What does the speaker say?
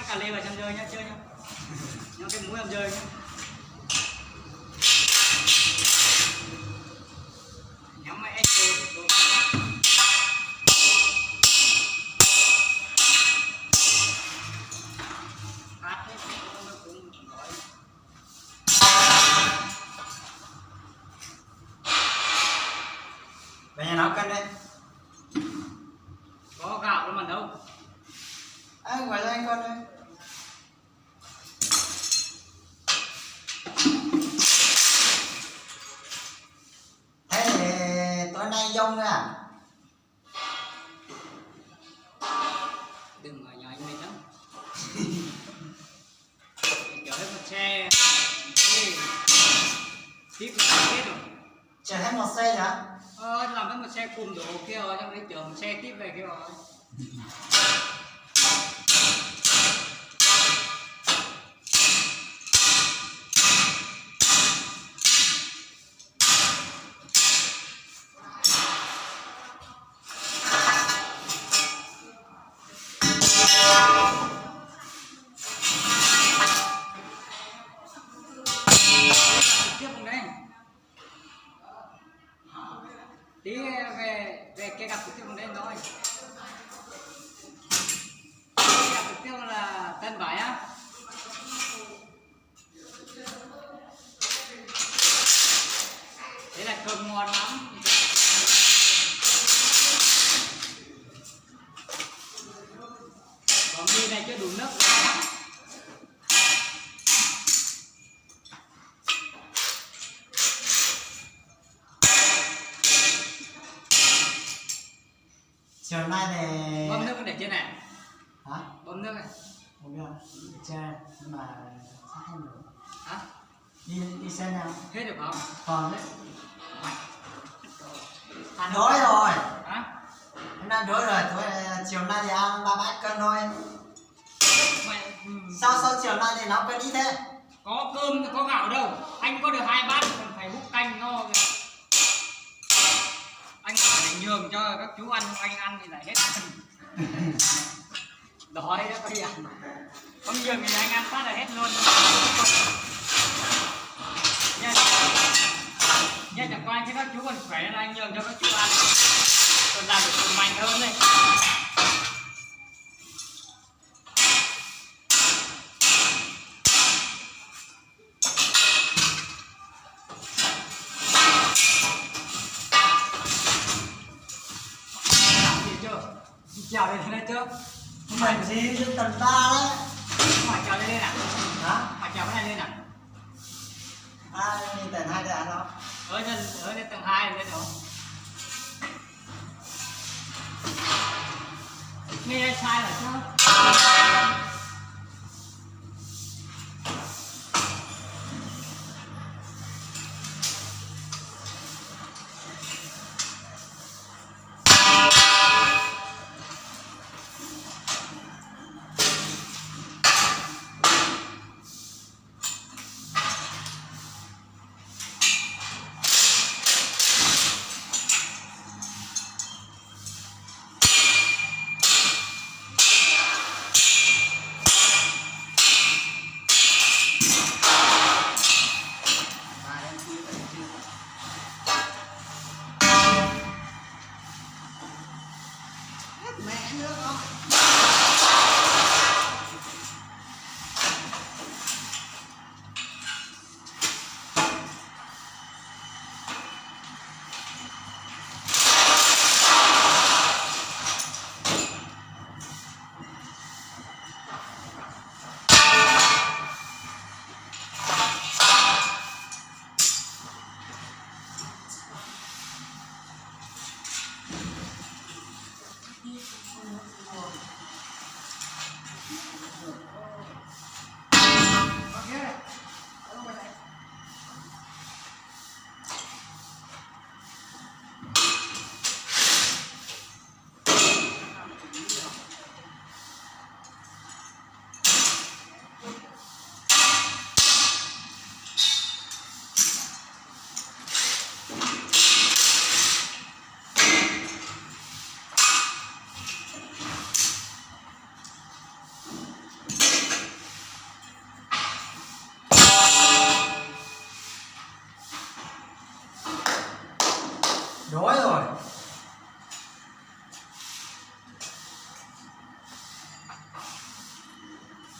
cái cà lê vào trong rơi nhá, chơi nhá. Nhá cái muối làm rơi nhá. Nhắm mày ép đồ. Hát hết nó cũng gọi. Về nhà nấu canh đi. Có gạo đâu mà đâu. À, gọi cho anh con đi. Thế thì tối nay dông nữa à? Đừng ở nhà anh mình lắm. Chở hết một xe. Tiếp hết rồi. Chở hết một xe hả? Làm hết một xe cùng đồ kia rồi, xong đấy chở một xe tiếp về kia rồi. Tiếp cùng đây. Tí về cái gặp trực tiếp cùng đây thôi. Cái gặp trực tiếp là Tân Bái á. Thế là cơm ngon lắm. Còn đi này chưa đủ nước. Chiều nay thì... Bơm nước để trên này. Hả? Bơm nước này. Không biết. Chơi, nhưng mà sắp hết rồi. Hả? Đi xe nào? Hết được không? Còn đấy. Ăn Đói rồi. Hả? Em đã đói rồi, chiều nay thì ăn 3 bát cơm thôi. Mày, Sao chiều nay thì nấu cơm ít thế? có cơm có gạo đâu. Anh có được 2 bát còn phải hút canh no kìa. Anh phải nhường cho các chú ăn, anh ăn thì lại hết. Đói đó có gì ăn. Không nhường thì anh ăn phát là hết luôn. Nha chẳng qua chứ các chú còn khỏe nên anh nhường cho các chú ăn. Còn làm được còn mạnh hơn đây. Chào lên đây chưa? Mày gì lên tầng 3 đấy. Hỏi chào lên à? Hả? Hỏi chào cái này lên à? À, lên tầng 2 để ăn đó. Ở lên tầng 2 lên rồi. Nghe sai rồi chứ? Rối rồi.